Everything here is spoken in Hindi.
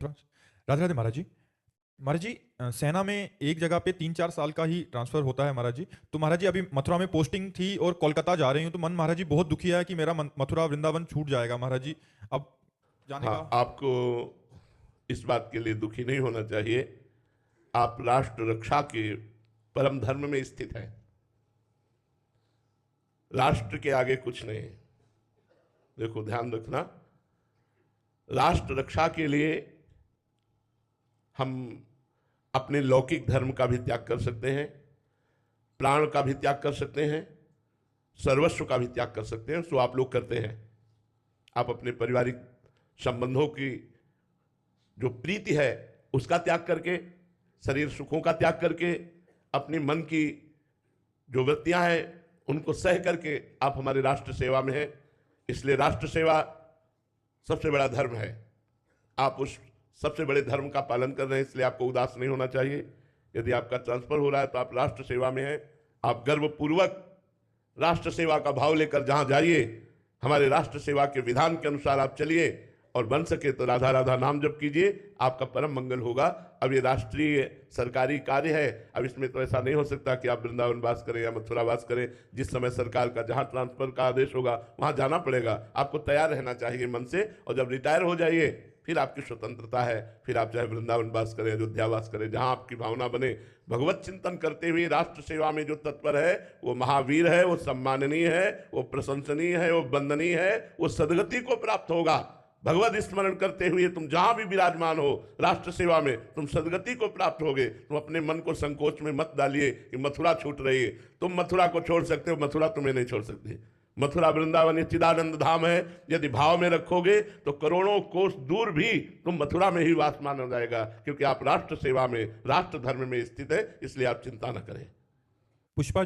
राधे राधे महाराज जी। महाराज जी, सेना में एक जगह पे 3-4 साल का ही ट्रांसफर होता है महाराज जी। तो महाराज जी अभी मथुरा में पोस्टिंग थी और कोलकाता जा रही हूँ, तो मन महाराज जी बहुत दुखी है कि मेरा मथुरा वृंदावन छूट जाएगा महाराज जी। अब जाने का। हाँ, आपको इस बात के लिए दुखी नहीं होना चाहिए। आप राष्ट्र रक्षा के परम धर्म में स्थित हैं। राष्ट्र के आगे कुछ नहीं है। देखो, ध्यान रखना, राष्ट्र रक्षा के लिए हम अपने लौकिक धर्म का भी त्याग कर सकते हैं, प्राण का भी त्याग कर सकते हैं, सर्वस्व का भी त्याग कर सकते हैं। सो आप लोग करते हैं। आप अपने पारिवारिक संबंधों की जो प्रीति है उसका त्याग करके, शरीर सुखों का त्याग करके, अपने मन की जो वृत्तियां हैं उनको सह करके आप हमारे राष्ट्र सेवा में हैं। इसलिए राष्ट्र सेवा सबसे बड़ा धर्म है। आप उस सबसे बड़े धर्म का पालन कर रहे हैं, इसलिए आपको उदास नहीं होना चाहिए। यदि आपका ट्रांसफर हो रहा है तो आप राष्ट्र सेवा में हैं। आप गर्वपूर्वक राष्ट्र सेवा का भाव लेकर जहां जाइए, हमारे राष्ट्र सेवा के विधान के अनुसार आप चलिए और बन सके तो राधा राधा नाम जप कीजिए, आपका परम मंगल होगा। अब ये राष्ट्रीय सरकारी कार्य है, अब इसमें तो ऐसा नहीं हो सकता कि आप वृंदावन वास करें या मथुरा वास करें। जिस समय सरकार का जहां ट्रांसफर का आदेश होगा वहां जाना पड़ेगा। आपको तैयार रहना चाहिए मन से, और जब रिटायर हो जाइए फिर आपकी स्वतंत्रता है। फिर आप चाहे वृंदावन वास करें, अयोध्या वास करें, जहां आपकी भावना बने। भगवत चिंतन करते हुए राष्ट्र सेवा में जो तत्पर है वो महावीर है, वो सम्माननीय है, वो प्रशंसनीय है, वो वंदनीय है, वो सदगति को प्राप्त होगा। भगवत स्मरण करते हुए तुम जहां भी विराजमान हो राष्ट्र सेवा में, तुम सदगति को प्राप्त होगे। तुम अपने मन को संकोच में मत डालिए कि मथुरा छूट रही है। तुम मथुरा को छोड़ सकते हो, मथुरा तुम्हें नहीं छोड़ सकती। मथुरा वृंदावन चिदानंद धाम है। यदि भाव में रखोगे तो करोड़ों कोस दूर भी तुम मथुरा में ही वास माना जाएगा, क्योंकि आप राष्ट्र सेवा में, राष्ट्र धर्म में स्थित है। इसलिए आप चिंता न करें। पुष्पा